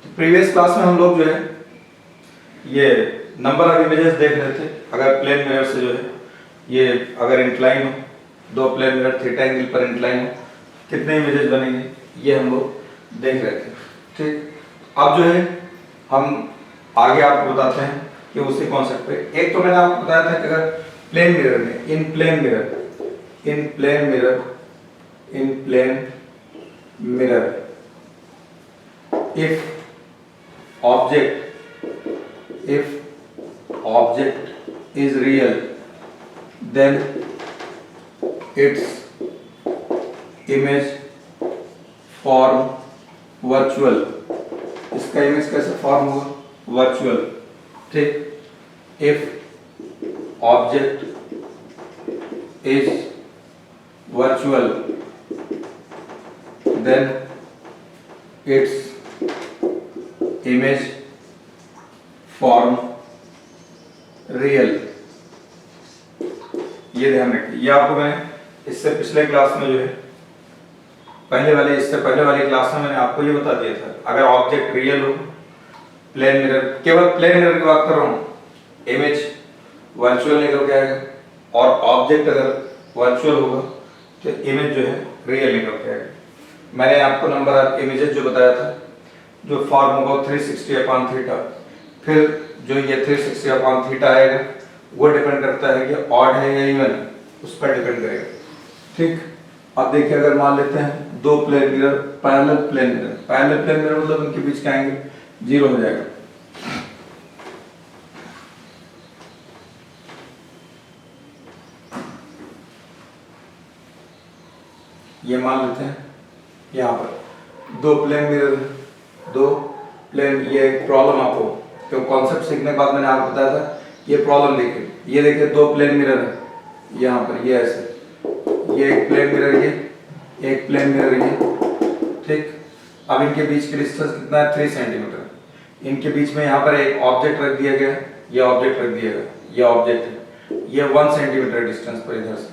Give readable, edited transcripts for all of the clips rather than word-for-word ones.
Previous class में हम लोग जो है ये नंबर ऑफ इमेजेस देख रहे थे। अगर प्लेन मिरर से जो है ये अगर इंक्लाइन हो, दो प्लेन मिरर थीटा एंगल पर इंक्लाइन हो, कितने इमेजेस बनेंगे ये हम लोग देख रहे थे। ठीक, अब जो है हम आगे आपको बताते हैं कि उसी कॉन्सेप्ट पे। एक तो मैंने आपको बताया था कि अगर प्लेन मिरर में in plane mirror if object is real, then its image form virtual। इसका इमेज कैसे फॉर्म होगा? वर्चुअल। ठीक, if object is virtual, then its image form real. ये ध्यान रखिए, ये आपको मैंने इससे पिछले क्लास में जो है इससे पहले वाली क्लास में मैंने आपको ये बता दिया था। अगर ऑब्जेक्ट रियल हो, प्लेन मिरर, केवल प्लेन मिरर की बात कर रहा हूँ, इमेज वर्चुअल निकल के आएगा, और ऑब्जेक्ट अगर वर्चुअल होगा तो इमेज जो है रियल निकल के आएगा। मैंने आपको नंबर ऑफ इमेजेस जो बताया था, जो फॉर्म होगा 360 अपॉन थीटा। फिर जो ये 360 अपॉन थीटा आएगा वो डिपेंड करता है कि ऑड है या इवन, उस पर डिपेंड करेगा। ठीक, अब देखिए अगर मान लेते हैं दो plane mirror parallel plane mirror मतलब उनके बीच का एंगल 0 हो जाएगा। ये मान लेते हैं यहाँ पर दो प्लेन मिरर, ये प्रॉब्लम आपको तो कॉन्सेप्ट सीखने के बाद मैंने आपको बताया था। ये प्रॉब्लम देखिए, ये देखिए दो प्लेन मिरर है यहाँ पर, ये ऐसे, ये एक प्लेन मिरर, ये एक प्लेन मिरर, ये। ठीक, अब इनके बीच की डिस्टेंस कितना है? 3 सेंटीमीटर। इनके बीच में यहाँ पर एक ऑब्जेक्ट रख दिया गया, ये ऑब्जेक्ट रख दिया गया, ये ऑब्जेक्ट है, ये 1 सेंटीमीटर डिस्टेंस पर इधर से,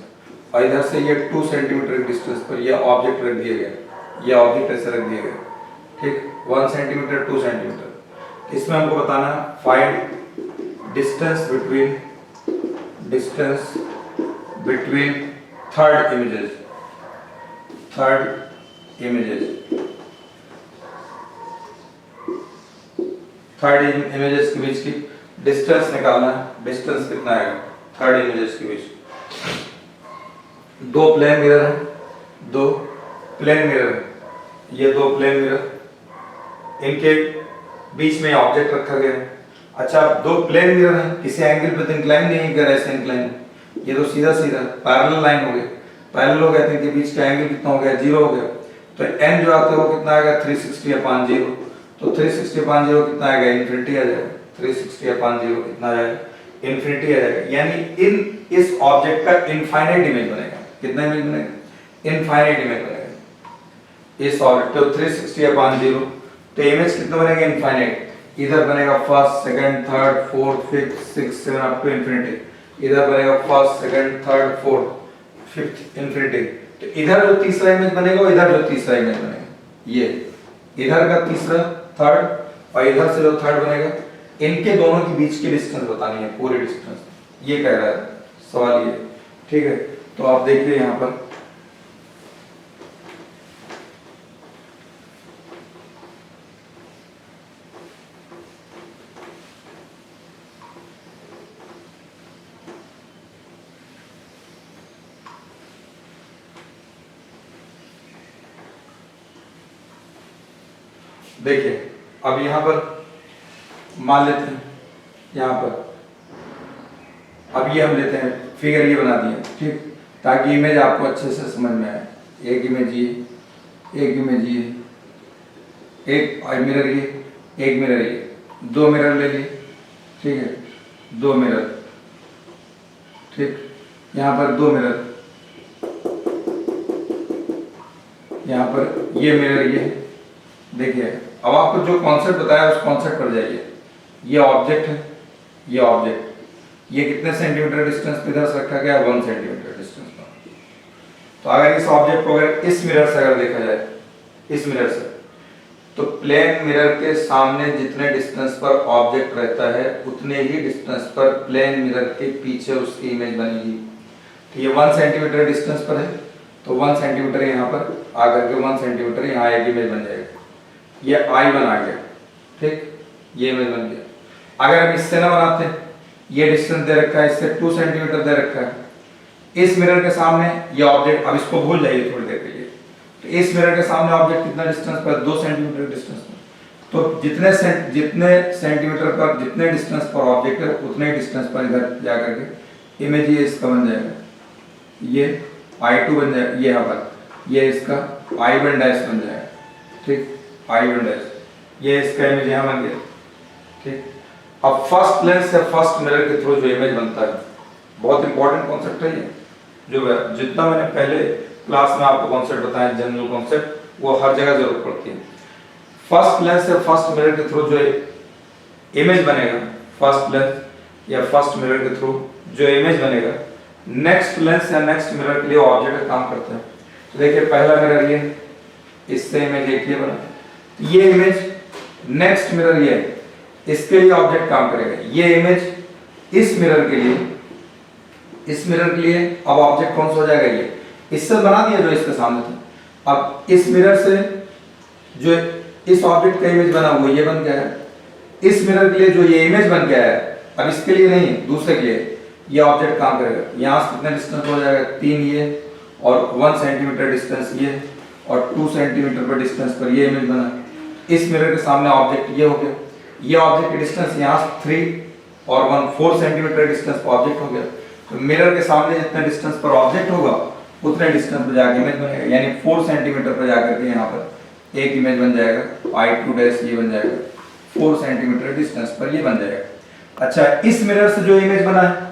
और इधर से ये 2 सेंटीमीटर डिस्टेंस पर ये ऑब्जेक्ट रख दिया गया, ये ऑब्जेक्ट ऐसे रख दिया गया। ठीक, 1 सेंटीमीटर 2 सेंटीमीटर। इसमें हमको बताना है find distance between third images के बीच की डिस्टेंस निकालना है। डिस्टेंस कितना आएगा थर्ड इमेजेस के बीच? दो प्लेन मिरर है, ये दो प्लेन मिरर, इनके बीच में ऑब्जेक्ट रखा गया है। अच्छा, दो प्लेन मिरर हैं, किसी एंगल पे तो इंक्लाइन नहीं कर, ऐसे इंक्लाइन, ये तो सीधा पैरेलल लाइन हो गया, पैरेलल हो गया तो इनके बीच का एंगल कितना हो गया? 0 हो गया। तो n जो आता है वो कितना आएगा? 360 अपॉन 0। तो 360 अपॉन 0 कितना आएगा? इन्फिनिटी आ जाएगा। 360 अपॉन 0 कितना आ जाएगा? इन्फिनिटी आ जाएगा। यानी इस ऑब्जेक्ट का इनफाइनाइट इमेज बनेगा। कितना इमेज बनेगा? इनफाइनाइट इमेज बनेगा इस ऑब्जेक्ट। तो 360 अपॉन 0, तो इमेज कितना बनेगा? इनफाइनाइट। इधर बनेगा first, second, third, fourth, fifth, six, seven up to infinity. इधर बनेगा first, second, third, fourth, fifth, infinity. तो इधर जो तीसरा इमेज बनेगा और इधर जो तीसरा इमेज बनेगा, ये इधर का तीसरा, थर्ड, और इधर से जो थर्ड बनेगा, इनके दोनों के बीच की डिस्टेंस बतानी है, पूरी डिस्टेंस। ये कह रहा है सवाल ये। ठीक है, तो आप देखिए यहाँ पर देखिए, अब यहाँ पर मान लेते हैं, यहाँ पर अब ये हम लेते हैं, फिगर ये बना दिए। ठीक, ताकि इमेज आपको अच्छे से समझ में आए। एक इमेज ये, एक इमेज ये, एक मिरर ये, एक मिरर ये, दो मिरर ले लिए। ठीक है, दो मिरर। ठीक, यहाँ पर दो मिरर, यहाँ पर ये मिरर ये। देखिए, अब आपको जो कॉन्सेप्ट बताया उस कॉन्सेप्ट पर जाइए। ये ऑब्जेक्ट है, ये ऑब्जेक्ट, ये कितने सेंटीमीटर डिस्टेंस पे इधर से रखा गया? 1 सेंटीमीटर डिस्टेंस पर। तो अगर इस ऑब्जेक्ट को अगर इस मिरर से अगर देखा जाए, इस मिरर से, तो प्लेन मिरर के सामने जितने डिस्टेंस पर ऑब्जेक्ट रहता है उतने ही डिस्टेंस पर प्लेन मिरर के पीछे उसकी इमेज बनेगी। तो ये 1 सेंटीमीटर डिस्टेंस पर है, तो 1 सेंटीमीटर यहाँ पर आकर के 1 सेंटीमीटर यहाँ एक इमेज बन जाएगा। ये I1 आ गया, ठीक, ये इमेज बन गया। अगर हम इससे ना बनाते, ये डिस्टेंस दे रखा है, इससे 2 सेंटीमीटर दे रखा है, इस मिरर के सामने ये ऑब्जेक्ट, अब इसको भूल जाइए थोड़ी देर के लिए, तो इस मिरर के सामने ऑब्जेक्ट कितना डिस्टेंस पर, 2 सेंटीमीटर डिस्टेंस पर। तो जितने सेंटीमीटर पर, जितने डिस्टेंस पर ऑब्जेक्ट है उतने डिस्टेंस पर इधर जाकर के इमेज ये इसका बन जाएगा, ये I2 बन जाएगा, ये यहाँ पर ये इसका I1 डैश बन जाएगा, ठीक, I1 डैश, ये इसका इमेज यहाँ बन गया, ठीक। अब फर्स्ट लेंस से फर्स्ट मिरर के थ्रू जो इमेज बनता है, बहुत इंपॉर्टेंट कॉन्सेप्ट है ये, जो जितना मैंने पहले क्लास में आपको कॉन्सेप्ट बताया, जनरल कॉन्सेप्ट, वो हर जगह जरूरत पड़ती है। फर्स्ट लेंस से फर्स्ट मिरर के थ्रू जो इमेज बनेगा, फर्स्ट लेंस या फर्स्ट मिरर के थ्रू जो इमेज बनेगा, नेक्स्ट लेंस या नेक्स्ट मिरर के लिए ऑब्जेक्ट काम करता है। तो देखिए पहला मिरर ये, इससे इमेज एक ये बना, ये इमेज नेक्स्ट मिरर ये, इसके लिए ऑब्जेक्ट काम करेगा। ये इमेज इस मिरर के लिए, इस मिरर के लिए अब ऑब्जेक्ट कौन सा हो जाएगा, ये इससे बना दिया जो इसके सामने था। अब इस मिरर से जो इस ऑब्जेक्ट का इमेज बना वो ये बन गया है, इस मिरर के लिए जो ये इमेज बन गया है, अब इसके लिए नहीं दूसरे के लिए ये ऑब्जेक्ट काम करेगा। यहाँ से कितना डिस्टेंस हो जाएगा, 3 ये, और 1 सेंटीमीटर डिस्टेंस ये, और 2 सेंटीमीटर पर डिस्टेंस पर ये इमेज बना। इस मिरर के सामने ऑब्जेक्ट ये हो गया, ये ऑब्जेक्ट की डिस्टेंस यहाँ 3 और 1 4 सेंटीमीटर डिस्टेंस पर ऑब्जेक्ट हो गया। तो मिरर के सामने जितने डिस्टेंस पर ऑब्जेक्ट होगा उतने डिस्टेंस पर जाकर इमेज बनेगा, यानी 4 सेंटीमीटर पर जाकर के यहाँ पर एक इमेज बन जाएगा, I2 डैश ये बन जाएगा, 4 सेंटीमीटर डिस्टेंस पर ये बन जाएगा। अच्छा, इस मिरर से जो इमेज बना है,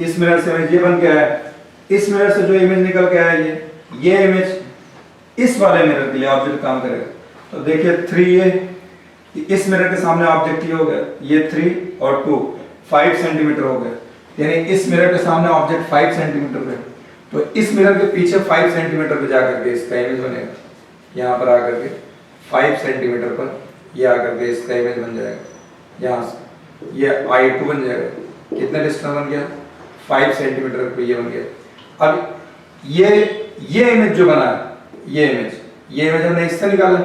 इस मिरर से इमेज ये बन गया है, इस मिरर से जो इमेज निकल के आया ये इमेज इस वाले मिरर के लिए ऑब्जेक्ट काम करेगा। तो देखिए 3 ये, इस मिरर के सामने ऑब्जेक्ट ये हो गया, ये 3 और 2 5 सेंटीमीटर हो गया, यानी इस मिरर के सामने ऑब्जेक्ट 5 सेंटीमीटर पे, तो इस मिरर के पीछे 5 सेंटीमीटर पे जाकर के इसका इमेज बनेगा। यहाँ पर आकर के 5 सेंटीमीटर पर ये आकर के इसका इमेज बन जाएगा। यहाँ से ये I2 बन जाएगा, कितना डिस्टेंस बन गया, 5 सेंटीमीटर पे ये बन गया। अब ये इमेज जो बना है, ये इमेज हमने इससे निकाला,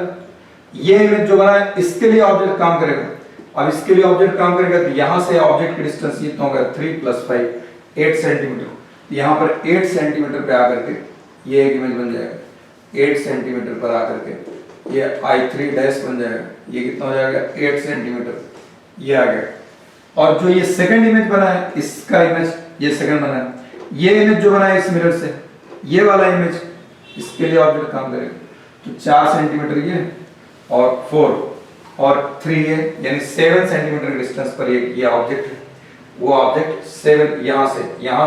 ये इमेज जो बना है इसके लिए ऑब्जेक्ट काम करेगा। अब इसके लिए ऑब्जेक्ट काम करेगा तो यहाँ से ऑब्जेक्ट की डिस्टेंस इतना होगा 3 + 5 8 सेंटीमीटर। यहाँ पर 8 सेंटीमीटर पे आकर के ये एक इमेज बन जाएगा, 8 सेंटीमीटर पर आकर के ये I3 डैश बन जाएगा, ये कितना हो जाएगा 8 सेंटीमीटर, ये आ गया। और जो ये सेकंड इमेज बना है, इसका इमेज ये सेकंड बना है, ये इमेज जो बना है इस मिरर से, ये वाला इमेज, इसके लिए ऑब्जेक्ट काम करेगा। तो 4 सेंटीमीटर ये और 4 और 3 ये, यानी 7 सेंटीमीटर डिस्टेंस पर ये ऑब्जेक्ट है। वो ऑब्जेक्ट 7 यहाँ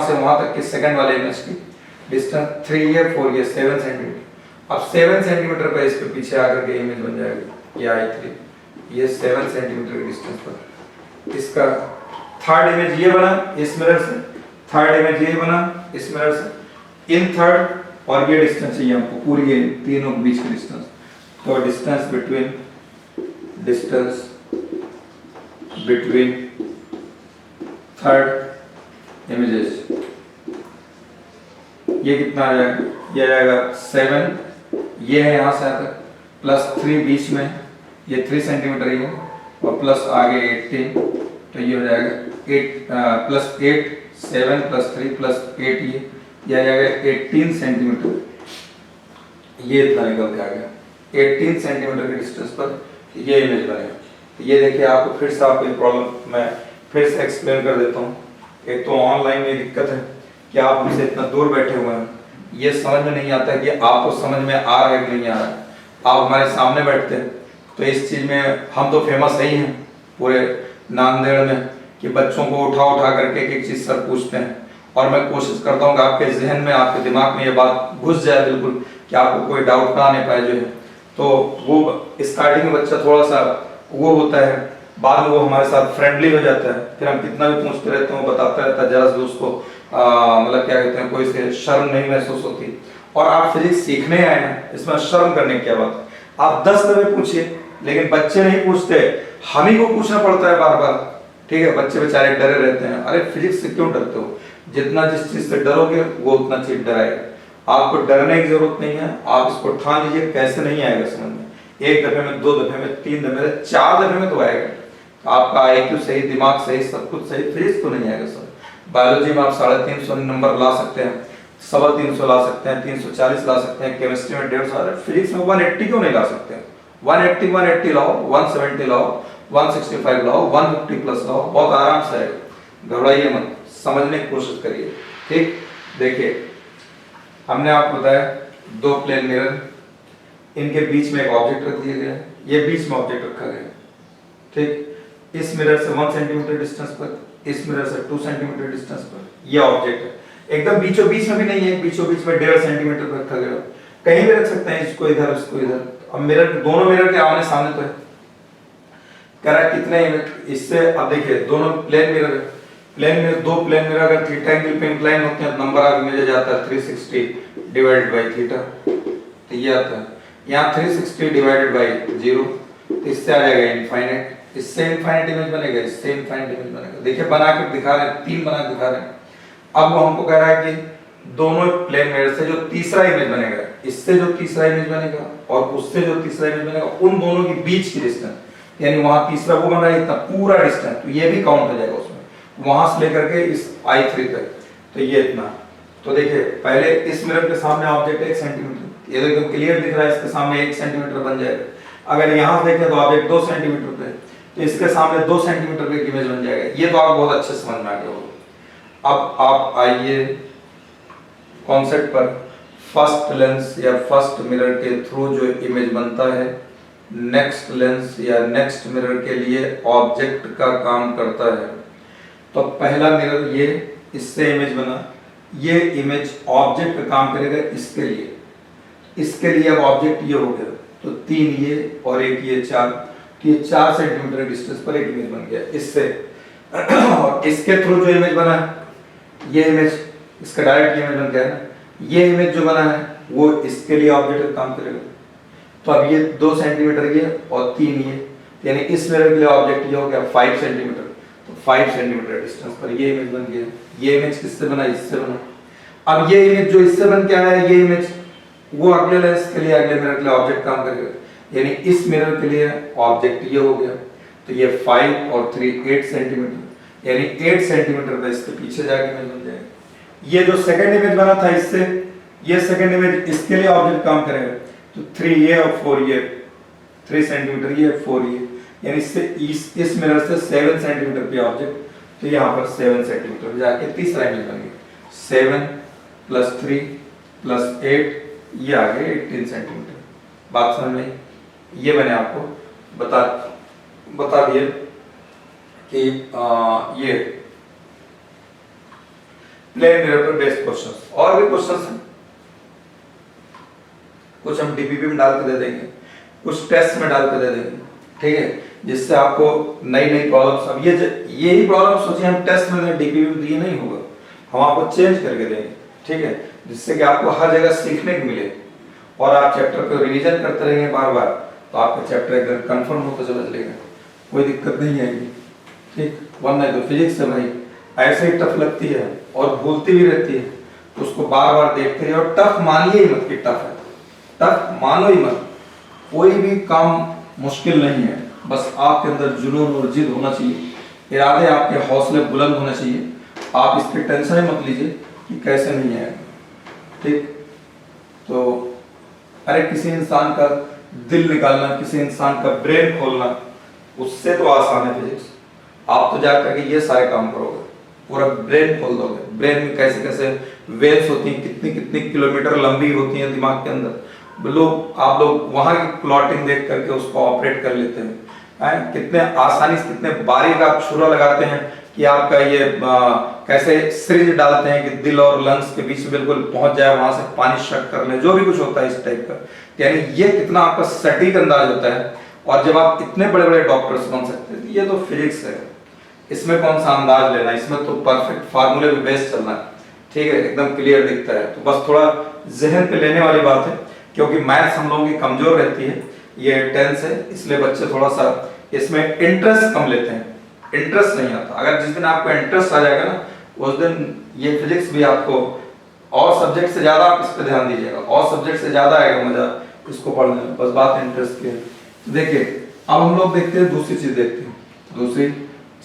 से वहां तक के सेकंड वाले इमेज की डिस्टेंस 3 ये 4 ये 7 सेंटीमीटर। अब 7 सेंटीमीटर पर इसके पीछे आकर के इमेज बन जाएगी, ये I3, ये 7 सेंटीमीटर की डिस्टेंस पर। इसका थर्ड इमेज ये बना इस मिरर से, थर्ड इमेज ये बना इस मिरर से, इन थर्ड, और ये डिस्टेंस चाहिए हमको पूरी, ये तीनों के बीच की डिस्टेंस। तो डिस्टेंस बिटवीन थर्ड इमेजेस ये कितना आ जाएगा, ये आ जाएगा 7, ये है यहाँ से आता +3 बीच में, ये 3 सेंटीमीटर ये, और प्लस आगे 18, तो ये हो जाएगा 8 + 8 7 + 3 + 8 ये आ जाएगा 18 सेंटीमीटर। ये इतना निकल के आ गया 18 सेंटीमीटर के डिस्टेंस पर ये इमेज बनेगा। तो ये देखिए आपको फिर से आपको प्रॉब्लम मैं फिर से एक्सप्लेन कर देता हूँ। एक तो ऑनलाइन में दिक्कत है कि आप हमसे इतना दूर बैठे हुए हैं, ये समझ में नहीं आता कि आपको समझ में आ रहा है कि नहीं आ रहा है। आप हमारे सामने बैठते हैं तो इस चीज़ में हम तो फेमस ही हैं पूरे नांदेड़ में कि बच्चों को उठा करके एक चीज़ सर पूछते हैं, और मैं कोशिश करता हूँ कि आपके जहन में, आपके दिमाग में ये बात घुस जाए बिल्कुल कि आपको कोई डाउट ना आने पाए जो है। तो वो स्टार्टिंग में बच्चा थोड़ा सा वो होता है, बाद में वो हमारे साथ फ्रेंडली हो जाता है, फिर हम कितना भी पूछते रहते हैं वो बताता रहता है, जरा से उसको मतलब क्या कहते हैं, कोई से शर्म नहीं महसूस होती। और आप फिजिक्स सीखने आए हैं, इसमें शर्म करने की क्या बात है। आप 10 दफे पूछिए, लेकिन बच्चे नहीं पूछते, हम ही को पूछना पड़ता है बार बार। ठीक है, बच्चे बेचारे डरे रहते हैं। अरे फिजिक्स से क्यों डरते हो? जितना जिस चीज से डरोगे वो उतना चीज डराएगा। आपको डरने की जरूरत नहीं है, आप इसको ठान लीजिए। कैसे नहीं आएगा समझ में? एक दफे में, दो दफे में, तीन दफे में, चार दफे में तो आएगा। आपका आईक्यू सही, दिमाग सही, सब कुछ सही, फिजिक्स तो नहीं आएगा सर। बायोलॉजी में आप 350 नंबर ला सकते हैं, 350 ला सकते हैं, 340 ला सकते हैं, केमिस्ट्री में 150, फिजिक्स में 180 क्यों नहीं ला सकते? 180 लाओ, 170 लाओ, 165 लाओ, 150 प्लस लाओ, बहुत आराम से आएगा। घबराइए मत, समझने की कोशिश करिए। ठीक, देखिए हमने आपको बताया दो प्लेन मिरर, इनके बीच में एक ऑब्जेक्ट रख दिया गया है, ये बीच में ऑब्जेक्ट रखा गया है। ठीक, इस मिरर से 1 सेंटीमीटर डिस्टेंस पर, इस मिरर से 2 सेंटीमीटर डिस्टेंस पर ये ऑब्जेक्ट है। एकदम बीचों बीच में भी नहीं है, बीचों बीच में 1.5 सेंटीमीटर पर रखा गया। कहीं भी रख सकते हैं, इसको इधर, इसको इधर। अब मिरर, दोनों मिरर के आमने सामने तो है। कह रहा है कितने इमेज इससे। अब देखिए दोनों प्लेन मिरर है, प्लेन मिरर, दो प्लेन मिरर अगर थीटा एंगल पे इंक्लाइन होते हैं, नंबर ऑफ इमेजेस आता है 360 डिवाइडेड बाय थीटा, तो ये आता है। यहाँ 360 डिवाइडेड बाय 0, तो इससे आ जाएगा इनफाइनाइट। इससे इनफाइनाइट इमेज बनेगा, इससे इनफाइनाइट इमेज बनेगा। देखिए बना के दिखा रहे हैं, 3 बना के दिखा रहे हैं। अब वो हमको कह रहा है कि दोनों प्लेन मिरर से जो तीसरा इमेज बनेगा, इससे जो तीसरा इमेज बनेगा और उससे जो तीसरा इमेज बनेगा, उन दोनों के बीच की डिस्टेंस, यानी वहां तीसरा वो बन रहा है इतना पूरा डिस्टेंस, तो ये भी काउंट हो जाएगा उसमें, वहां से लेकर के इस I3 तक, तो ये इतना। तो देखिए पहले इस मिरर के सामने ऑब्जेक्ट 1 सेंटीमीटर, ये एकदम क्लियर दिख रहा है, इसके सामने 1 सेंटीमीटर बन जाएगा। अगर यहाँ से देखें तो ऑब्जेक्ट 2 सेंटीमीटर पे, तो इसके सामने 2 सेंटीमीटर पे एक इमेज बन जाएगा। ये तो आप बहुत अच्छे से समझ में आ गया होगा। अब आप आइए कॉन्सेप्ट पर। फर्स्ट लेंस या फर्स्ट मिरर के थ्रू जो इमेज बनता है, नेक्स्ट लेंस या नेक्स्ट मिरर के लिए ऑब्जेक्ट का काम करता है। तो पहला मिरर ये, इससे इमेज बना, ये इमेज ऑब्जेक्ट का काम करेगा इसके लिए, इसके लिए अब ऑब्जेक्ट ये हो गया, तो 3 ये और 1 ये 4, तो ये 4 सेंटीमीटर डिस्टेंस पर एक इमेज बन गया इससे। और इसके थ्रू जो इमेज बना है, ये इमेज, इसका डायरेक्ट इमेज बन गया ना, ये इमेज जो बना है वो इसके लिए ऑब्जेक्ट का काम करेगा। तो अब ये 2 सेंटीमीटर ये और 3 ये, यानी इस मिरर के लिए ऑब्जेक्ट ये हो गया 5 सेंटीमीटर, तो 5 सेंटीमीटर डिस्टेंस पर ये इमेज बन गया। ये इमेज किससे बना? इससे बना। अब ये इमेज जो इससे बन के आया है, ये इमेज वो अगले लेंस के लिए, अगले मिरर के लिए ऑब्जेक्ट काम करेगा, यानी इस मिरर के लिए ऑब्जेक्ट ये हो गया। तो ये 5 और 3 8 सेंटीमीटर, यानी 8 सेंटीमीटर पे इसके पीछे जाके इमेज बन जाएगा। ये जो सेकंड इमेज बना था इससे, ये सेकंड इमेज इसके लिए ऑब्जेक्ट काम करेगा, तो 3 ये और 4 ये, 3 सेंटीमीटर ये, 4 ये, यानी इससे इस मिरर से 7 सेंटीमीटर पे ऑब्जेक्ट, तो यहाँ पर 7 सेंटीमीटर जाके तीसरा इमेज बन गया। 7 + 3 + 8, ये आ गए 18 सेंटीमीटर। बात समझ में? ये मैंने आपको बता दिया कि ये प्लेन मिरर पर बेस्ड क्वेश्चंस। और भी क्वेश्चंस हैं, कुछ हम डीपीपी में डाल के दे देंगे, कुछ टेस्ट में डाल के दे देंगे, ठीक है, जिससे आपको नई नई प्रॉब्लम्स। अब यही प्रॉब्लम सोचिए हम टेस्ट में डीपीपी में दिए नहीं होगा, हम आपको चेंज करके देंगे, ठीक है, जिससे कि आपको हर जगह सीखने को मिले और आप चैप्टर को रिवीजन करते रहेंगे बार बार, तो आपका चैप्टर एकदम कंफर्म होता चला चलेगा, कोई दिक्कत नहीं आएगी। ठीक, वरना तो फिजिक्स है भाई, ऐसे ही टफ लगती है और भूलती भी रहती है, तो उसको बार बार देखते रहिए। और टफ मानिए ही मत कि टफ है, टफ मानो ही मत। कोई भी काम मुश्किल नहीं है, बस आपके अंदर जुनून और जिद होना चाहिए, इरादे आपके हौसले बुलंद होने चाहिए। आप इसकी टेंशन ही मत लीजिए कि कैसे नहीं आएगा, ठीक। तो अरे किसी इंसान का दिल निकालना, किसी इंसान का ब्रेन खोलना, उससे तो आसान है फिजिक्स। आप तो जाकर के ये सारे काम करोगे, पूरा ब्रेन खोल दोगे। ब्रेन में कैसे कैसे वेव्स होती हैं, कितनी कितनी किलोमीटर लंबी होती हैं दिमाग के अंदर, आप लोग वहां की प्लॉटिंग देख करके उसको ऑपरेट कर लेते हैं। कितने आसानी से, कितने बारीक आप छुरा लगाते हैं कि आपका ये कैसे सिरिंज डालते हैं कि दिल और लंग्स के बीच में बिल्कुल पहुंच जाए, वहां से पानी शक कर ले, जो भी कुछ होता है इस टाइप का, यानी ये कितना आपका सटीक अंदाज होता है। और जब आप इतने बड़े बड़े डॉक्टर्स बन सकते हैं, ये तो फिजिक्स है, इसमें कौन सा अंदाज लेना, इसमें तो परफेक्ट फार्मूले पे बेस चलना है, ठीक है, एकदम क्लियर दिखता है। तो बस थोड़ा जहन पे लेने वाली बात है, क्योंकि मैथ्स हम लोगों की कमजोर रहती है, ये 10 है, इसलिए बच्चे थोड़ा सा इसमें इंटरेस्ट कम लेते हैं, इंटरेस्ट नहीं आता। अगर जिस दिन आपको इंटरेस्ट आ जाएगा ना, उस दिन ये फिजिक्स भी आपको और सब्जेक्ट से ज्यादा आप इस पे ध्यान दीजिएगा, और सब्जेक्ट से ज्यादा आएगा मजा इसको पढ़ने में, बस बात इंटरेस्ट की है। देखिए अब हम लोग देखते हैं दूसरी चीज, देखते हैं दूसरी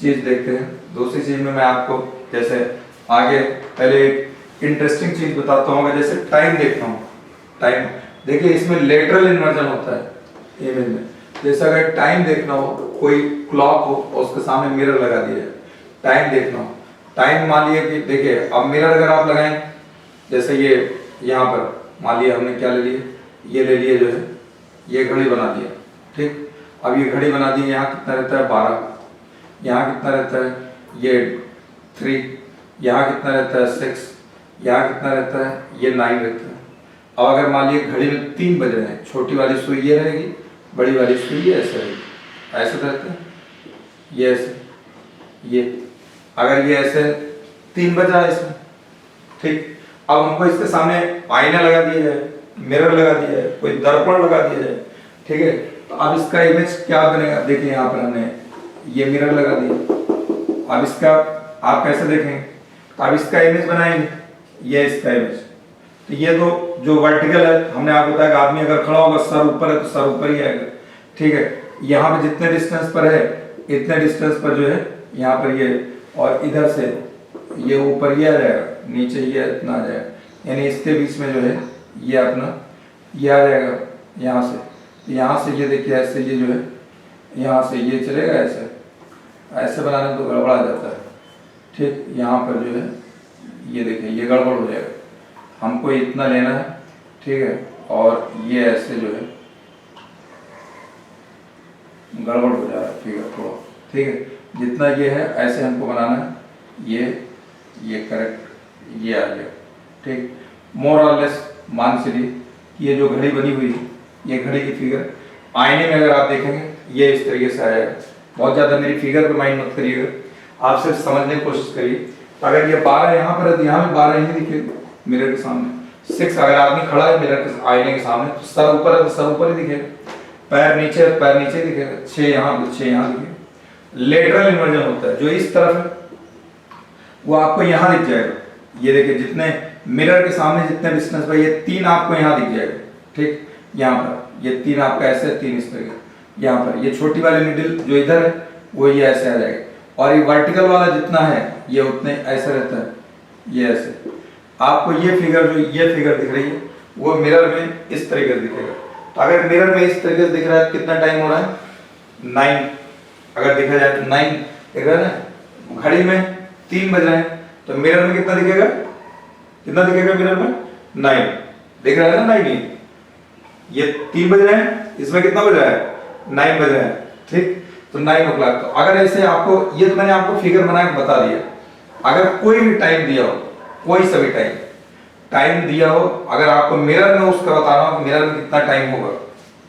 चीज देखते हैं। दूसरी चीज में मैं आपको जैसे आगे पहले एक इंटरेस्टिंग चीज बताता हूँ, जैसे टाइम देखता हूँ। टाइम देखिए इसमें लेटरल इन्वर्जन होता है इमेज में। जैसे अगर टाइम देखना हो, कोई क्लॉक हो और उसके सामने मिरर लगा दिया है, टाइम देखना हो, टाइम मान लिया कि देखिए अब मिरर अगर आप लगाएं, जैसे ये यहाँ पर मान लिया हमने क्या ले लिया, ये ले लिए जो है ये घड़ी बना दिया, ठीक। अब ये घड़ी बना दी, यहाँ कितना रहता है 12, यहाँ कितना रहता है ये 3, यहाँ कितना रहता है 6, यहाँ कितना रहता है ये 9 रहता है। अब अगर मान लिया घड़ी में 3 बज रहे हैं, छोटी वाली सुई ये रहेगी, बड़ी वाली सुई ये ऐसे रहेगी, ऐसे रहता है ये ऐसे, ये अगर ये ऐसे 3 बज रहा है इसमें, ठीक। अब हमको इसके सामने आईना लगा दिया जाए, मिरर लगा दिया जाए, कोई दर्पण लगा दिया जाए, ठीक है। तो अब इसका इमेज क्या बनेगा, देखिए यहाँ पर हमने ये मिरर लगा दिया। अब इसका आप कैसे देखेंगे, अब इसका इमेज बनाएंगे, ये इसका इमेज। तो ये तो जो वर्टिकल है, हमने आपको बताया कि आदमी अगर खड़ा होगा सर ऊपर है तो सर ऊपर ही आएगा, ठीक है। यहाँ पे जितने डिस्टेंस पर है इतने डिस्टेंस पर जो है यहाँ पर ये, और इधर से ये ऊपर ये आ जाएगा, नीचे ये इतना आ जाएगा, यानी इसके बीच में जो है ये अपना ये आ जाएगा यहाँ से, यहाँ से ये देखिए ऐसे ये जो है यहाँ से ये चलेगा ऐसे, ऐसे बनाने में तो गड़बड़ आ जाता है, ठीक। यहाँ पर जो है ये देखिए ये गड़बड़ हो जाएगा, हमको इतना लेना है, ठीक है, और ये ऐसे जो है गड़बड़ हो जा रहा है फिगर थोड़ा, ठीक है। जितना ये है ऐसे हमको बनाना है, ये करेक्ट ये आ गया, ठीक। मोर और लेस मान चलिए ये जो घड़ी बनी हुई है, ये घड़ी की फिगर आईने में अगर आप देखेंगे ये इस तरीके से आएगा। बहुत ज़्यादा मेरी फिगर पे माइंड मत करिएगा, आप सिर्फ समझने की कोशिश करिए। अगर ये 12 यहाँ पर है तो यहाँ भी 12 ही दिखेगा मिरर के सामने। 6 अगर आदमी खड़ा है मिरर के आईने के सामने तो सर ऊपर है तो सर ऊपर ही दिखेगा, पैर नीचे है पैर नीचे दिखेगा, 6 यहाँ तो 6 यहाँ दिखेगा। लेटरल इन्वर्जन होता है जो इस तरफ है वो आपको यहाँ दिख जाएगा। ये देखिए जितने मिरर के सामने जितने डिस्टेंस पर ये 3 आपको यहाँ दिख जाएगा, ठीक। यहाँ पर ये 3 आपका ऐसे 3 इस तरह, यहाँ पर ये छोटी वाली निडल जो इधर है वो ये ऐसे आ जाएगा, और ये वर्टिकल वाला जितना है ये उतने ऐसे रहता है, ये ऐसे। आपको ये फिगर जो ये फिगर दिख रही है वो मिरर में इस तरीके से दिखेगा। तो अगर मिरर में इस तरीके से दिख रहा है कितना टाइम हो रहा है 9, अगर देखा जाए तो 9 दिख रहा है ना। घड़ी में 3 बज रहे हैं तो मिरर में कितना दिखेगा, कितना दिखेगा मिरर में 9 दिख रहा है ना, 9 ये 3 बज रहे हैं, इसमें कितना बज रहा है 9 बज रहे हैं, ठीक। तो 9 o'clock। तो अगर ऐसे आपको ये तो मैंने आपको फिगर बना के बता दिया। अगर कोई भी टाइम दिया हो, कोई सा भी टाइम दिया हो, अगर आपको मिरर में उसका बताना हो कि मिरर में कितना टाइम होगा,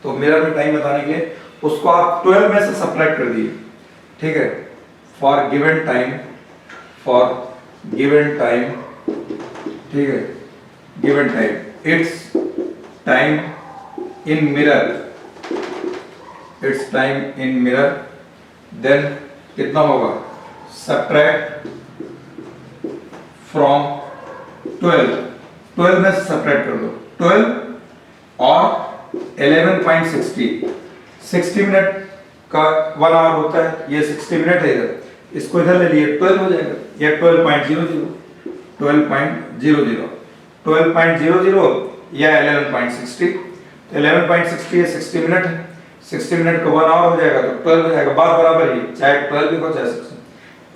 तो मिरर में टाइम बताने के लिए उसको आप 12 में से सब्ट्रैक्ट कर दिए, ठीक है। फॉर गिवन टाइम, ठीक है, given time it's time in mirror, then कितना होगा सब्ट्रैक्ट फ्रॉम 12 में से सब्ट्रैक्ट कर दो 12 और 11.60 60 मिनट का 1 आवर होता है, ये 60 मिनट है, इधर इसको इधर ले लिए 12 हो जाएगा, ये 12.00 या 11.60। तो 11.60 ये 60 मिनट है, 60 मिनट का 1 आवर हो जाएगा तो 12 हो जाएगा, बार बराबर ही, चाहे 12 भी हो चाहे 60,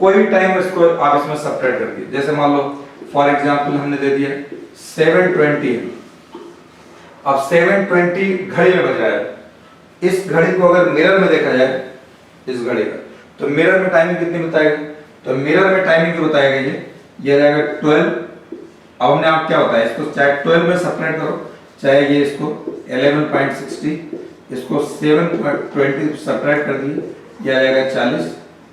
कोई भी टाइम इसको आप इसमें सब्ट्रैक्ट कर दिए। जैसे मान लो फॉर एग्जांपल हमने दे दिया 7:20 है, अब 7:20 घड़ी में बज रहा है। इस घड़ी को अगर मिरर में देखा जाए, इस घड़ी का, तो मिरर में टाइमिंग कितनी बताएगा, तो मिरर में टाइमिंग जो बताएगा ये आ जाएगा 12। अब हमने आप क्या होता है इसको चाहे 12 में सब्ट्रैक्ट करो, चाहे ये इसको 11.60 इसको 7:20 सब्ट्रैक्ट कर दिए, ये आ जाएगा 40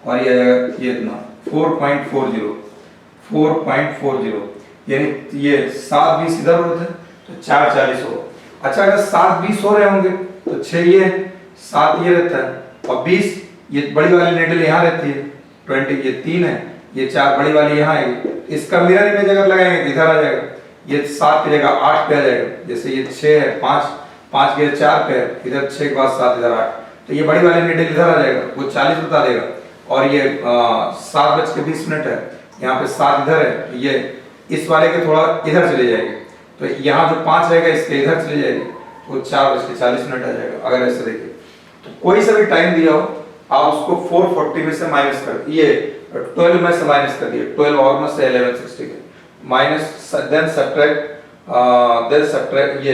और ये आ जाएगा ये इतना 4.40, यानी ये 7:20 इधर होते हैं तो 4:40 हो। अच्छा अगर 7:20 हो रहे होंगे तो 6 ये 7 ये रहता है और 20 ये बड़ी वाली निडल यहाँ रहती है 20 ये 3 है ये 4 बड़ी वाली यहाँ आएगी। इसका मिरर इमेज अगर लगाएंगे तो इधर आ जाएगा, ये 7 की जगह 8 पे आ जाएगा। जैसे ये 6 है 5 के 4 पे है, इधर 6 के बाद 7 इधर 8, तो ये बड़ी वाली निडल इधर आ जाएगा, वो 40 बता देगा। और ये 7:20 है, यहाँ पे 7 इधर है, ये इस वाले के थोड़ा इधर चले जाएंगे, तो यहाँ जो 5 रहेगा इसके इधर चले जाएगी, तो 4:40 आ जाएगा। अगर ऐसे देखिए तो कोई सा भी टाइम दिया हो आप उसको 440 में से माइनस कर, ये 12 में से माइनस कर दिए, 12 और में से 1160 के माइनस, देन सब्ट्रैक्ट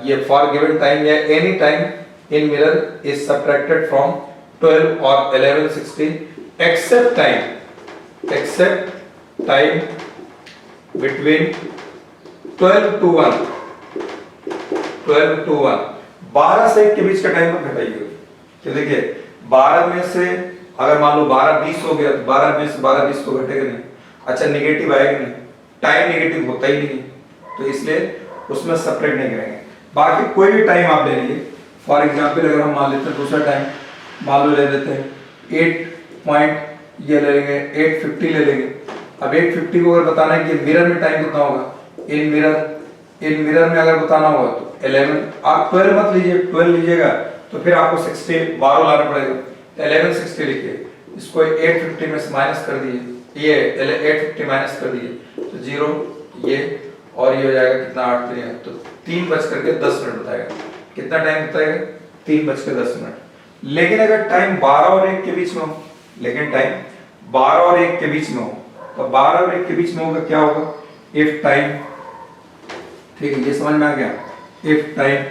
ये फॉर गिवन टाइम या any time in mirror is subtracted from 12 और 1160 except time between 12 to 1 12 से 1 के बीच का टाइम घटाइए। तो देखिए 12 में से अगर मान लो 12:20 हो गया तो 12 में से 12:20 तो घटेगा नहीं, अच्छा नेगेटिव आएगा नहीं, टाइम नेगेटिव होता ही नहीं, तो इसलिए उसमें सब्ट्रैक्ट नहीं करेंगे। बाकी कोई भी टाइम आप ले लीजिए, फॉर एग्जांपल अगर हम मान लेते हैं दूसरा टाइम मान लो ले लेते हैं 8 पॉइंट ये ले लेंगे 850 ले लेंगे। अब 850 को अगर बताना है कि मिरर में टाइम कितना होगा, इन मिरर में अगर बताना होगा तो 11, आप 12 मत लीजिए, 12 लीजिएगा तो फिर आपको 60 12 लाना पड़ेगा, तो 1160 लिखिए, इसको 850 में से माइनस कर दिए, ये 850 माइनस कर दिए तो 0 ये और ये हो जाएगा कितना 8 3 है, तो 3:10 बताएगा। कितना टाइम बताएगा 3:10। लेकिन अगर टाइम 12 और 1 के बीच में हो, लेकिन टाइम 12 और 1 के बीच में हो, तो 12 और 1 के बीच में होगा क्या होगा, इफ टाइम, ठीक है ये समझ में आ गया, if time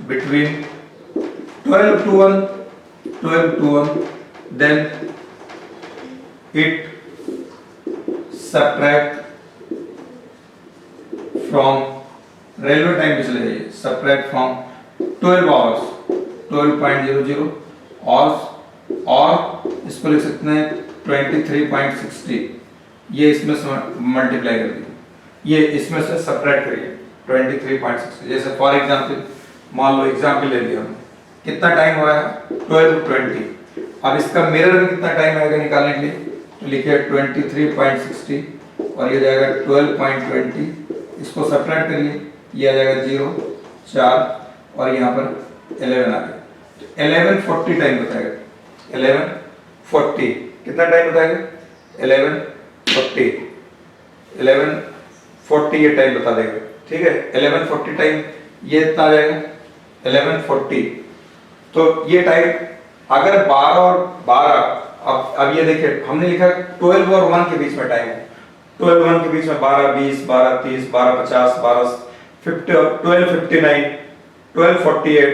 between 12 to 1 then it subtract from railway time पे चले जाइए, subtract from 12 hours 12.00 hours और इसको लिख सकते हैं 23.60, ये इसमें से मल्टीप्लाई कर दीजिए, ये इसमें से सब्ट्रैक्ट करिए 23.60। जैसे फॉर एग्जांपल मान लो एग्जांपल ले लिया हमने, कितना टाइम हुआ है 12:20, अब इसका मिरर में कितना टाइम आएगा निकालने के लिए, तो लिखिए 23.60 और ये जाएगा 12.20, इसको सब्ट्रैक्ट करिए, ये आ जाएगा 0 4 और यहाँ पर 11 आ गया, तो 1140 टाइम बताएगा, 1140 कितना टाइम बताएगा 1140 ये टाइम बता देगा, ठीक है 1140 टाइम ये इतना आ जाएगा 1140। तो ये टाइम अगर 12 और 12 अब ये देखिए हमने लिखा 12 और 1 के बीच में टाइम है, 12 1 के बीच में 12:20 12:30 12:50 12:50 12:59 12:48,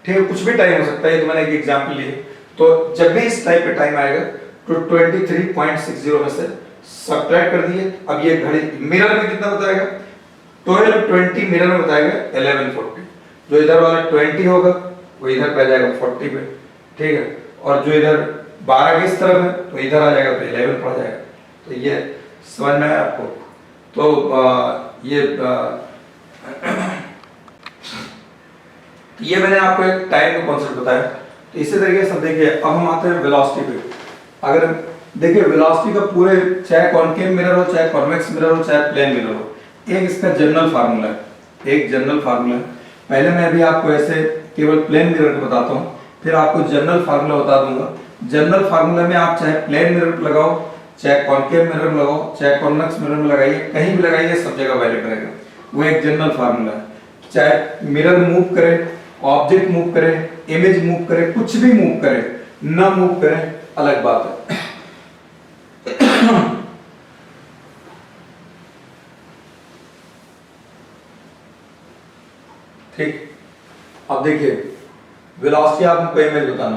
ठीक है कुछ भी टाइम हो सकता है, ये तो मैंने एक एग्जांपल लिए। तो जब भी इस टाइप का टाइम आएगा तो 23.60 में से सब्ट्रैक्ट कर दिए, अब ये घड़ी मिरर में कितना बताएगा 12:20 मिरर में बताएगा 11:40, जो इधर वाला 20 होगा वो इधर पे आ जाएगा 40 पे, ठीक है, और जो इधर 12 की इस तरफ है तो इधर आ जाएगा तो 11 पड़ जाएगा। तो ये समझ में आया आपको, तो ये मैंने आपको एक टाइम का कॉन्सेप्ट बताया। तो इसी तरीके से देखिए अब हम आते हैं वेलोसिटी पे। अगर देखिए वेलोसिटी का पूरे चाहे कॉनकेव मिरर हो चाहे कॉन्वेक्स मिरर हो चाहे प्लेन मिरर हो, एक इसका जनरल फार्मूला है, एक जनरल फार्मूला है। पहले मैं अभी आपको ऐसे केवल प्लेन मिरर को बताता हूँ, फिर आपको जनरल फार्मूला बता दूंगा। जनरल फार्मूला में आप चाहे प्लेन मिरर लगाओ चाहे कॉनकेव मिरर में लगाओ चाहे कॉन्वेक्स मिरर में लगाइए, कहीं भी लगाइए सब जगह वैलिड रहेगा, वो एक जनरल फार्मूला है। चाहे मिरर मूव करे, ऑब्जेक्ट मूव करे, इमेज मूव करे, कुछ भी मूव करे, ना मूव करे अलग बात है। ठीक, अब देखिए वेलोसिटी आप हमको इमेज बताना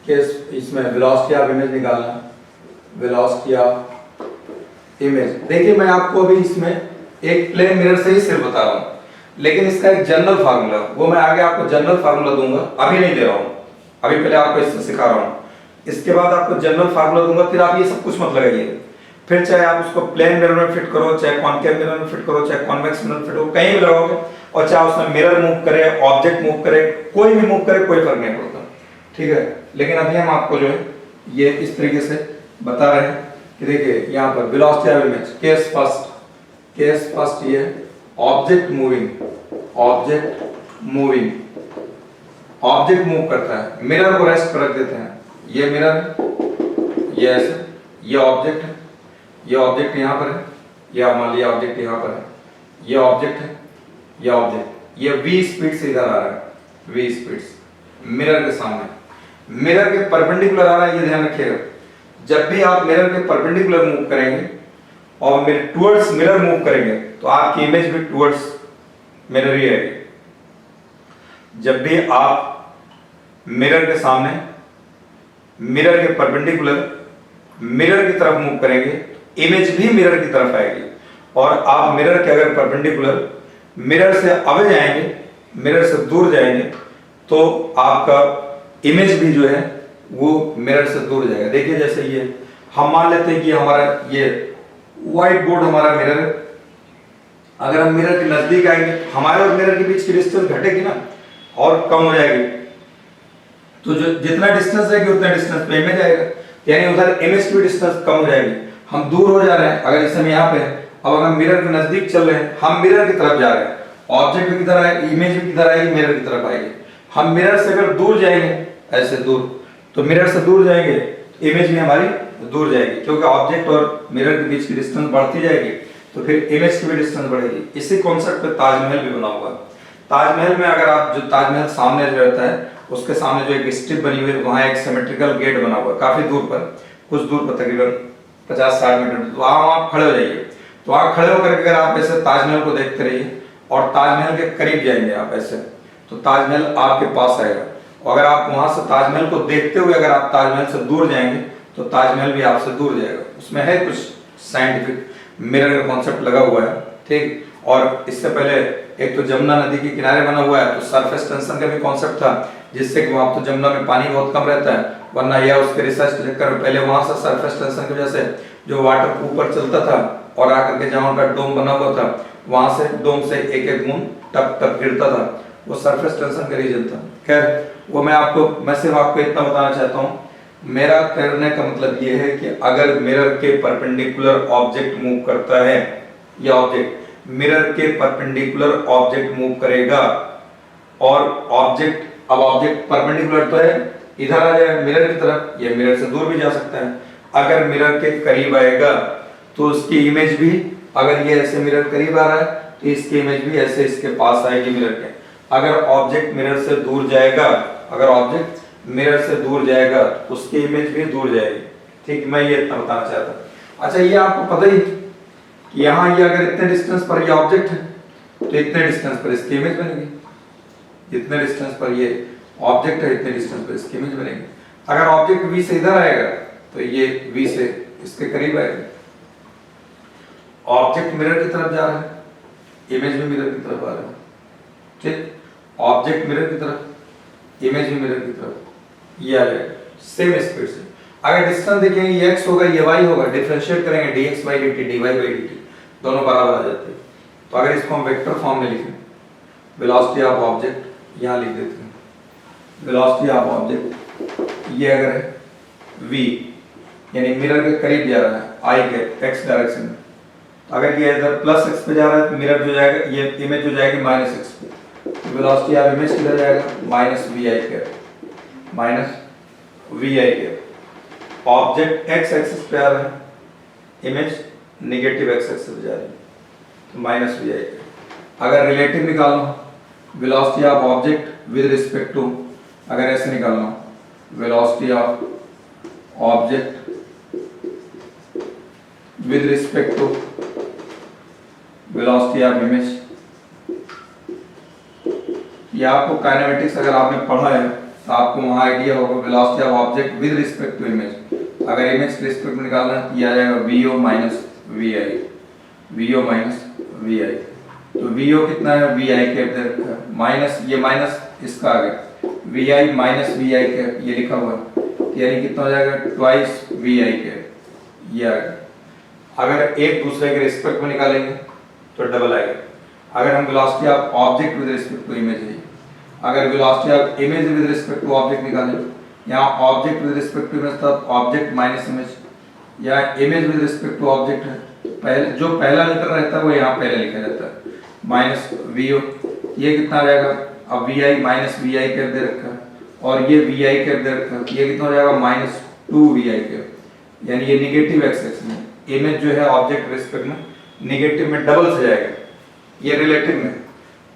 कि इसमें वेलोसिटी ऑफ इमेज निकालना, वेलोसिटी ऑफ इमेज। देखिए मैं आपको अभी इसमें एक प्लेन मिरर से ही सिर्फ बता रहा हूँ, लेकिन इसका एक जनरल फार्मूला वो मैं आगे आपको जनरल फार्मूला दूंगा, अभी नहीं दे रहा हूँ, अभी पहले आपको इससे सिखा रहा हूँ। इसके बाद आपको जनरल फार्मूला दूंगा, फिर आप ये सब कुछ मत लगाइए। फिर चाहे आप उसको प्लेन मिरर में फिट करो, चाहे कॉनकेव मिरर में फिट करो, चाहे कॉन्वेक्स मिरर में फिट करो, कहीं भी लगाओगे, और चाहे उसमें मिरर मूव करे, ऑब्जेक्ट मूव करे, कोई भी मूव करे, कोई फर्क नहीं पड़ता, ठीक है। लेकिन अभी हम आपको जो है ये इस तरीके से बता रहे हैं कि देखिए यहाँ पर velocity of image, case first ये ऑब्जेक्ट मूविंग, ऑब्जेक्ट मूव करता है, मिरर को रेस्ट पर रख देते हैं, ये मिरर, ये ऐसे, ये ऑब्जेक्ट है, ये ऑब्जेक्ट यहाँ पर है, या मान लिया ऑब्जेक्ट यहाँ पर है, ये ऑब्जेक्ट है, ये ऑब्जेक्ट, ये v स्पीड से इधर आ रहा है, v स्पीड से मिरर के सामने, मिरर के परपेंडिकुलर आ रहा है, ये ध्यान रखिएगा। जब भी आप मिरर के परपेंडिकुलर मूव करेंगे और टुवर्ड्स मिरर मूव करेंगे तो आपकी इमेज भी टुवर्ड्स मिरर ही आएगी। जब भी आप मिरर के सामने, मिरर के परपेंडिकुलर मिरर की तरफ मूव करेंगे, इमेज भी मिरर की तरफ आएगी। और आप मिरर के अगर परपेंडिकुलर मिरर से आगे जाएंगे, मिरर से दूर जाएंगे, तो आपका इमेज भी जो है वो मिरर से दूर जाएगा। देखिए जैसे ये हम मान लेते हैं कि हमारा ये व्हाइट बोर्ड हमारा मिरर है, अगर हम मिरर के नजदीक आएंगे, हमारे और मिरर के बीच की डिस्टेंस घटेगी ना, और कम हो जाएगी, तो जो जितना डिस्टेंस रहेगी उतना डिस्टेंस पे इमेज आएगा, यानी उधर इमेज की डिस्टेंस कम हो जाएगी। हम दूर हो जा रहे हैं, अगर इस समय यहाँ पे है, अब अगर हम मिरर के नजदीक चल रहे हैं, हम मिरर की तरफ जा रहे हैं, ऑब्जेक्ट भी किधर आएगी, इमेज भी किधर आएगी, मिरर की तरफ आएगी। हम मिरर से अगर दूर जाएंगे, ऐसे दूर, तो मिरर से दूर जाएंगे, इमेज भी हमारी दूर जाएगी, क्योंकि ऑब्जेक्ट और मिरर के बीच की डिस्टेंस बढ़ती जाएगी, तो फिर इमेज की भी डिस्टेंस बढ़ेगी। इसी कॉन्सेप्ट पे ताजमहल भी बना हुआ है। ताजमहल में अगर आप, जो ताजमहल सामने जो रहता है, उसके सामने जो एक स्ट्रिप बनी हुई है, वहाँ एक सिमेट्रिकल गेट बना हुआ है, काफी दूर पर, कुछ दूर पर, तकरीबन 50-60 मीटर, तो वहाँ आप खड़े हो जाइए। तो वहाँ खड़े होकर अगर आप ऐसे ताजमहल को देखते रहिए और ताजमहल के करीब जाएंगे आप ऐसे, तो ताजमहल आपके पास आएगा। और अगर आप वहां से ताजमहल को देखते हुए अगर आप ताजमहल से दूर जाएंगे, तो ताजमहल भी आपसे दूर जाएगा। उसमें है कुछ साइंटिफिक मिरर का कॉन्सेप्ट लगा हुआ है, ठीक। और इससे पहले एक तो जमुना नदी के किनारे बना हुआ है, तो सरफेस टेंशन का भी कॉन्सेप्ट था, जिससे कि वहां तो जमुना में पानी बहुत कम रहता है, वरना यह उसके रिसर्च के चक्कर में पहले वहां से सरफेस टेंशन की वजह से जो वाटर ऊपर चलता था और आकर के जहां उनका डोम बना हुआ था, वहां से डोम से एक एक बूंद टप टप गिरता था, वो सरफेस टेंशन का रीजन था। खैर वो मैं सिर्फ आपको इतना बताना चाहता हूँ, मेरा कहने का मतलब ये है कि अगर मिरर के परपेंडिकुलर ऑब्जेक्ट मूव करता है, या ऑब्जेक्ट मिरर के परपेंडिकुलर ऑब्जेक्ट मूव करेगा, और ऑब्जेक्ट, अब ऑब्जेक्ट परपेंडिकुलर तो है, इधर आ जाए मिरर की तरफ, या मिरर से दूर भी जा सकता है। अगर मिरर के करीब आएगा तो उसकी इमेज भी, अगर ये ऐसे मिरर करीब आ रहा है तो इसकी इमेज भी ऐसे इसके पास आएगी मिरर के। अगर ऑब्जेक्ट मिरर से दूर जाएगा, अगर ऑब्जेक्ट मिरर से दूर जाएगा तो उसकी इमेज भी दूर जाएगी, ठीक। मैं ये इतना बताना चाहता हूँ। अच्छा, ये आपको पता ही कि यहाँ ये अगर इतने डिस्टेंस पर ये ऑब्जेक्ट है, तो इतने डिस्टेंस पर इसकी इमेज बनेगी, इतने डिस्टेंस पर ये ऑब्जेक्ट है, इतने डिस्टेंस पर इसकी इमेज बनेगी। अगर ऑब्जेक्ट V से इधर आएगा तो ये V से इसके करीब आएगा। ऑब्जेक्ट मिरर की तरफ जा रहा है, इमेज भी मिरर की तरफ आ रहा है, ठीक। ऑब्जेक्ट मिरर की तरफ, इमेज भी मिरर की तरफ, ये आ जाएगा सेम स्पीड से। अगर डिस्टेंस देखेंगे, ये x होगा, ये y होगा, डिफरेंशिएट करेंगे dx/dt, dy/dt, दोनों बराबर आ जाते हैं। तो अगर इसको हम वेक्टर फॉर्म में लिखें, वेलोसिटी ऑफ ऑब्जेक्ट यहाँ लिख देते हैं, वेलोसिटी ऑफ ऑब्जेक्ट ये अगर है v, यानी मिरर के करीब जा रहा है i के x डायरेक्शन में, अगर ये इधर प्लस x पे जा रहा है तो मिरर जो जाएगा, ये इमेज जो जाएगी माइनस x पे, तो वेलोसिटी ऑफ इमेज किधर जाएगा, माइनस vi के, माइनस vi के। ऑब्जेक्ट x एक्सिस पे आ रहा है, इमेज नेगेटिव x एक्सिस पे जा रही है, तो माइनस vi के। अगर रिलेटिव निकालना, velocity of object with respect to, अगर ऐसे निकालना, velocity of object with respect to velocity of image, ये आपको काइनेमेटिक्स अगर आपने पढ़ा है तो आपको वहाँ आइडिया होगा। Velocity of object with respect to image, अगर इमेज के रिस्पेक्ट में निकालना है तो ये आ जाएगा VO minus VI, VO minus VI। तो VO कितना है, VI के माइनस, ये माइनस इसका आ गया, VI माइनस VI के, ये लिखा हुआ है, यानी कितना हो जाएगा ट्वाइस वी आई कैप, ये आ गया। अगर एक दूसरे के रिस्पेक्ट में निकालेंगे तो डबल आएगा। अगर हम velocity of object with respect to image है, अगर velocity of image with respect to object निकालें, यहाँ object with respect to image तब ऑब्जेक्ट माइनस इमेज, या image with respect to object है, पहले जो पहला लेटर रहता है वो यहाँ पहले लिखा जाता है, माइनस वी ओ, ये कितना आ जाएगा, अब V I minus V I cap दे रखा है और ये वी आई कैप दे रखा है, ये कितना हो जाएगा minus two V I cap, यानी ये निगेटिव एक्स एक्सिस में इमेज जो है ऑब्जेक्ट रिस्पेक्ट में निगेटिव में डबल से जाएगा, ये रिलेटिव में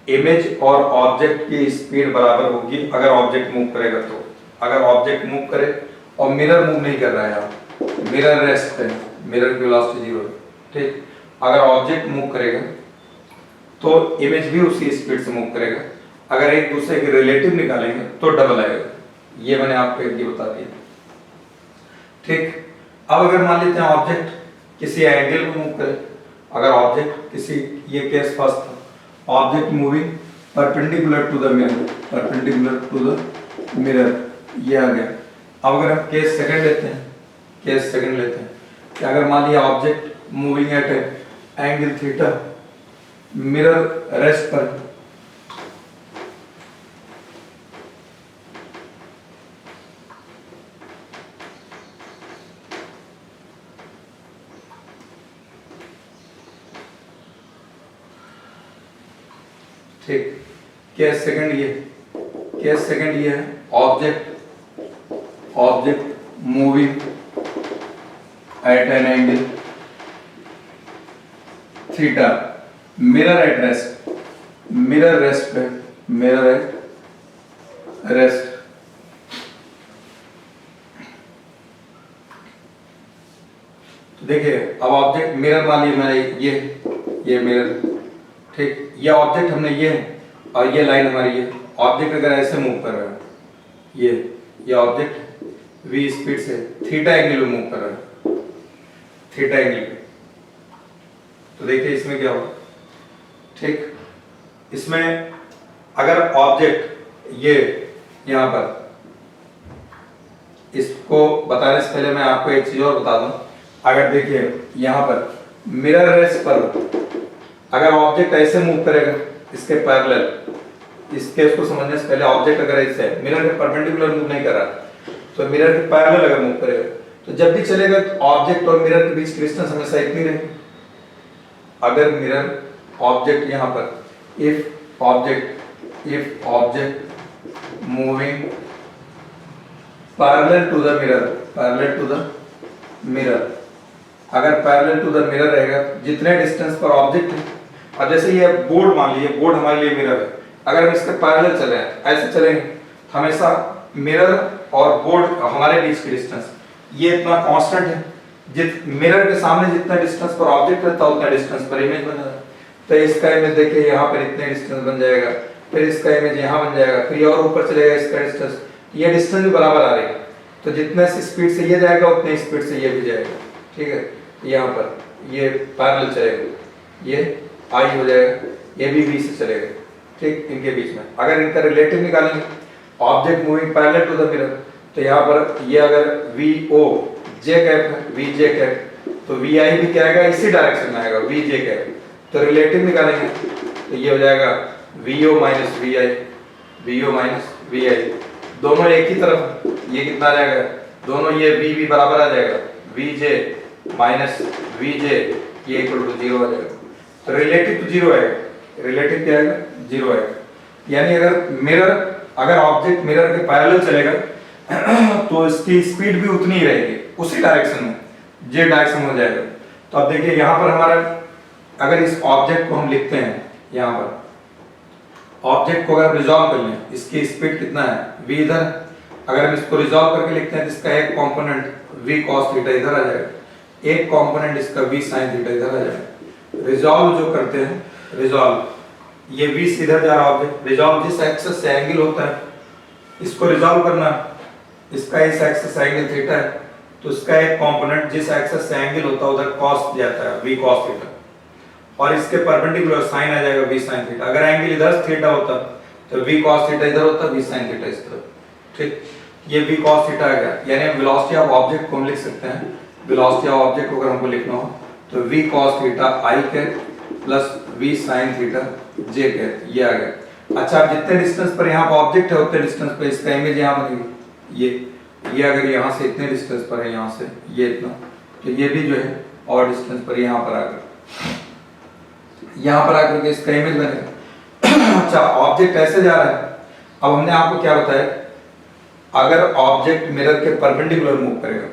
इमेज और ऑब्जेक्ट की स्पीड बराबर होगी अगर ऑब्जेक्ट मूव करेगा तो। अगर ऑब्जेक्ट मूव करे और मिरर मूव नहीं कर रहा है, यहाँ मिरर रेस्ट है, मिरर की वेलोसिटी जीरो है, ठीक। अगर ऑब्जेक्ट मूव करेगा तो इमेज भी उसी स्पीड से मूव करेगा, अगर एक दूसरे के रिलेटिव निकालेंगे तो डबल आएगा, ये मैंने आपको ये बता दिया, ठीक। अब अगर मान लेते हैं ऑब्जेक्ट किसी एंगल में मूव करे, अगर ऑब्जेक्ट किसी, ये केस फर्स्ट था, object moving perpendicular to the mirror, perpendicular to the mirror, ये आ गया। अब अगर हम केस सेकंड लेते हैं, केस सेकंड लेते हैं कि अगर मान लिया object moving at angle theta, mirror rest पर, ठीक। केस सेकंड ये, केस सेकंड ये है object moving at an angle theta, mirror at rest, mirror rest पे, मिरर एट रेस्ट, तो देखिए अब ऑब्जेक्ट मिरर मान लीजिए मैंने ये मिरर, ठीक, ये ऑब्जेक्ट हमने ये और ये लाइन हमारी ये ऑब्जेक्ट अगर ऐसे मूव कर रहा है, ये ऑब्जेक्ट v स्पीड से थीटा एंगल में मूव कर रहा है, थीटा एंगल पे, तो देखिए इसमें क्या होगा, ठीक। इसमें अगर ऑब्जेक्ट ये यहाँ पर, इसको बताने से पहले मैं आपको एक चीज और बता दूं, अगर देखिए यहाँ पर मिरर रेस्ट पर अगर ऑब्जेक्ट ऐसे मूव करेगा इसके पैरेलल, इस केस को समझने से पहले ऑब्जेक्ट अगर ऐसे मिरर के परपेंडिकुलर मूव नहीं कर रहा तो मिरर के पैरेलल अगर मूव करेगा तो जब भी चलेगा तो ऑब्जेक्ट और मिरर के बीच की डिस्टेंस हमेशा इतनी रहेगी। अगर मिरर ऑब्जेक्ट यहाँ पर if object moving parallel to the mirror, parallel to the mirror, अगर पैरेलल टू द मिरर रहेगा जितने डिस्टेंस पर ऑब्जेक्ट है, और जैसे ये बोर्ड मान लीजिए, बोर्ड हमारे लिए मिरर है, अगर हम इसके पैरेलल चले ऐसे चलेंगे हमेशा मिरर और बोर्ड हमारे बीच की डिस्टेंस ये इतना कांस्टेंट है, मिरर के सामने जितना डिस्टेंस पर ऑब्जेक्ट रहता है उतना डिस्टेंस पर इमेज बन जाता है। तो इसका इमेज देखिए यहाँ पर इतने डिस्टेंस बन जाएगा, फिर इसका इमेज यहाँ बन जाएगा, फिर और ऊपर चलेगा इसका डिस्टेंस, ये डिस्टेंस भी बराबर आ रही है, तो जितने से स्पीड से ये जाएगा उतने स्पीड से ये भी जाएगा, ठीक है। यहाँ पर ये पैरेलल चलेगा, ये आई हो जाएगा, ये भी बी से चलेगा, ठीक, इनके बीच में। अगर इनका रिलेटिव निकालेंगे object moving parallel to the mirror, तो यहाँ पर ये अगर वी ओ जे कैप है, वी जे कैप, तो वी आई भी क्या आएगा, इसी डायरेक्शन में आएगा, वी जे कैप, तो रिलेटिव निकालेंगे तो ये हो जाएगा V O minus V I, V O minus V I, दोनों एक ही तरफ, ये कितना आ जाएगा, दोनों ये वी भी बराबर आ जाएगा, वी जे माइनस वी जे, ये इक्वल टू जीरो आ जाएगा, तो रिलेटिव तो जीरो आएगा, रिलेटिव क्या आएगा, जीरो आएगा। यानी अगर ऑब्जेक्ट मिरर के पैरेलल चलेगा तो इसकी स्पीड भी उतनी ही रहेगी, उसी डायरेक्शन में, जे डायरेक्शन हो जाएगा। तो अब देखिए यहाँ पर हमारा, अगर इस ऑब्जेक्ट को हम लिखते हैं, यहाँ पर ऑब्जेक्ट को अगर रिजॉल्व कर लें, इसकी स्पीड कितना है, v इधर, अगर हम इसको रिजॉल्व करके लिखते हैं तो इसका एक कंपोनेंट v cos थीटा इधर आ जाएगा, एक कंपोनेंट इसका v sin थीटा इधर आ जाएगा। रिजॉल्व जो करते हैं, रिजॉल्व, ये v सीधा जा रहा ऑब्जेक्ट, रिजॉल्व जिस एक्सिस से एंगल होता है इसको रिजॉल्व करना, इसका इस एक्सिस से एंगल थीटा है, तो इसका एक कंपोनेंट जिस एक्सिस से एंगल होता है उधर cos जाता है, v cos थीटा, और इसके परपेंडिकुलर साइन आ जाएगा v sin थीटा। अगर एंगल इधर थीटा होता तो v cos थीटा इधर होता, v sin थीटा इस तरफ, ठीक। ये v cos थीटा आ गया, यानी हम वेलोसिटी ऑफ ऑब्जेक्ट को हम लिख सकते हैं, वेलोसिटी ऑफ ऑब्जेक्ट को अगर हमको लिखना हो तो v cos थीटा i के plus v sin theta j के, ये आ गया। अच्छा, जितने डिस्टेंस पर यहाँ पर ऑब्जेक्ट है उतने डिस्टेंस पर इसका इमेज यहाँ बनेगी, ये अगर यहाँ से इतने डिस्टेंस पर है, यहाँ से ये इतना, तो ये भी जो है और डिस्टेंस पर यहाँ पर आकर के इसका इमेज बनेगा। अच्छा, ऑब्जेक्ट ऐसे जा रहा है, अब हमने आपको क्या बताया, अगर ऑब्जेक्ट मिरर के परपेंडिकुलर मूव करेगा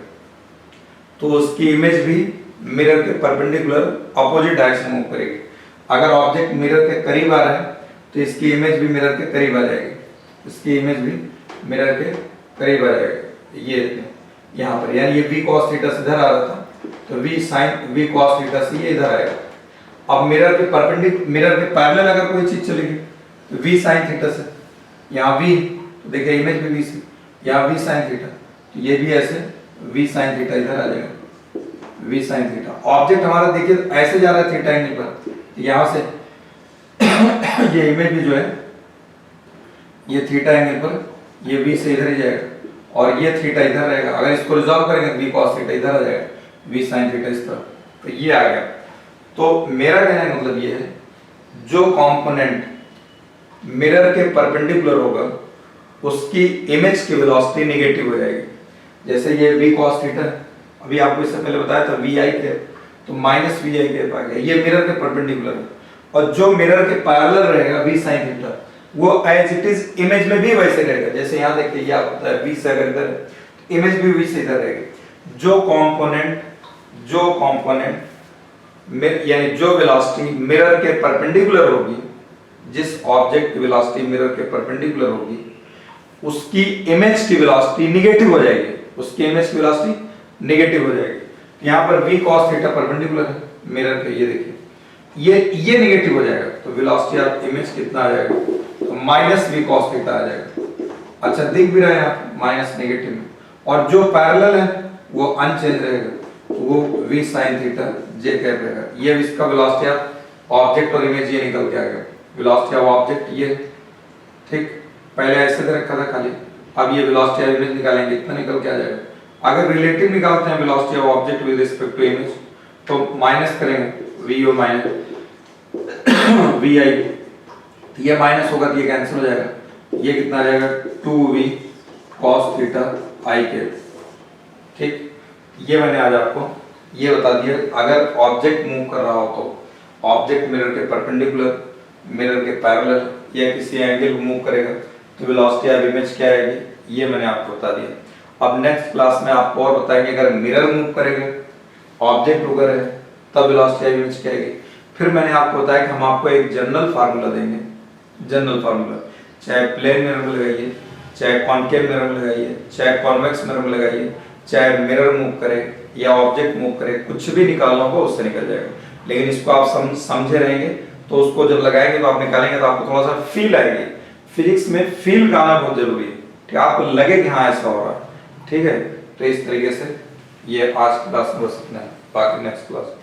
तो उसकी इमेज भी मिरर के परपेंडिकुलर अपोजिट डायरेक्शन मूव करेगी। अगर ऑब्जेक्ट मिरर के करीब आ रहा है तो इसकी इमेज भी मिरर के करीब आ जाएगी, इसकी इमेज भी मिरर के करीब आ जाएगी। ये यहाँ पर, यानी ये v cos थीटा से इधर आ रहा था तो v cos थीटा से ये इधर आएगा। अब मिरर के पैरेलल अगर कोई चीज चलेगी तो v sin थीटा से, यहाँ v, तो देखिए इमेज भी v से, यहाँ v sin थीटा, तो ये भी ऐसे v sin थीटा इधर आ जाएगा, v sin थीटा। ऑब्जेक्ट हमारा देखिए ऐसे जा रहा है थीटा एंगल पर, यहाँ से ये इमेज भी जो है ये थीटा एंगल पर ये v से इधर ही जाएगा और ये थीटा इधर रहेगा। अगर इसको रिजॉल्व करेंगे तो v cos थीटा इधर आ जाएगा, v sin थीटा इस तरफ, तो ये आ गया। तो मेरा कहने का मतलब ये है, जो कंपोनेंट मिरर के परपेंडिकुलर होगा उसकी इमेज की वेलोसिटी नेगेटिव हो जाएगी। जैसे ये v cos थीटा, अभी आपको इससे पहले बताया था vi के, तो माइनस vi के आ गया, ये मिरर के परपेंडिकुलर है। और जो मिरर के पैरेलल रहेगा v sin थीटा, वो एज इट इज इमेज में भी वैसे रहेगा। जैसे यहाँ देखिए, ये आपको पता है v से अगर इधर है, इमेज भी v से इधर रहेगी। जो कंपोनेंट यानी जो वेलोसिटी मिरर के परपेंडिकुलर होगी, जिस ऑब्जेक्ट की वेलोसिटी मिरर के परपेंडिकुलर होगी, उसकी इमेज की वेलोसिटी नेगेटिव हो जाएगी, उसकी इमेज की वेलोसिटी नेगेटिव हो जाएगी। यहाँ पर v cos थीटा परपेंडिकुलर है मिरर के, ये देखिए ये नेगेटिव हो जाएगा, तो वेलोसिटी ऑफ इमेज कितना आ जाएगा, तो माइनस v cos थीटा आ जाएगा। अच्छा, दिख भी रहा है यहाँ माइनस नेगेटिव में, और जो पैरेलल है वो अनचेंज रहेगा, वो v sin theta j cap रहेगा। ये इसका वेलोसिटी ऑफ ऑब्जेक्ट और इमेज ये निकल के आ गया, वेलोसिटी ऑफ ऑब्जेक्ट ये, ठीक, पहले ऐसे दे रखा था खाली, अब ये वेलोसिटी ऑफ इमेज निकालेंगे, इतना निकल के आ जाएगा। अगर रिलेटिव निकालते हैं velocity of object with respect to image, तो माइनस करेंगे v और माइनस vi, ये माइनस होगा तो ये कैंसिल हो जाएगा, ये कितना आ जाएगा 2v cos थीटा i के, ठीक। ये मैंने आज आपको ये बता दिया, अगर ऑब्जेक्ट मूव कर रहा हो तो ऑब्जेक्ट मिरर के परपेंडिकुलर, मिरर के पैरेलल या किसी एंगल मूव करेगा तो वेलोसिटी ऑफ इमेज क्या आएगी, ये मैंने आपको बता दिया। अब नेक्स्ट क्लास में आपको और बताएंगे, अगर मिरर मूव करेगा, ऑब्जेक्ट उधर है, तब वेलोसिटी ऑफ इमेज क्या आएगी। फिर मैंने आपको बताया कि हम आपको एक जनरल फार्मूला देंगे, जनरल फार्मूला, चाहे प्लेन मिरर में लगाइए, चाहे कॉनकेव मिरर में लगाइए, चाहे कॉन्वेक्स मिरर में लगाइए, चाहे मिरर मूव करे या ऑब्जेक्ट मूव करे, कुछ भी निकालना होगा उससे निकल जाएगा। लेकिन इसको आप समझे रहेंगे तो उसको जब लगाएंगे तो आप निकालेंगे तो आपको थोड़ा सा फील आएगी। फिजिक्स में फील का आना बहुत जरूरी है, ठीक, आपको लगे कि हाँ ऐसा हो रहा है, ठीक है। तो इस तरीके से ये आज क्लास में बस इतना है, बाकी नेक्स्ट क्लास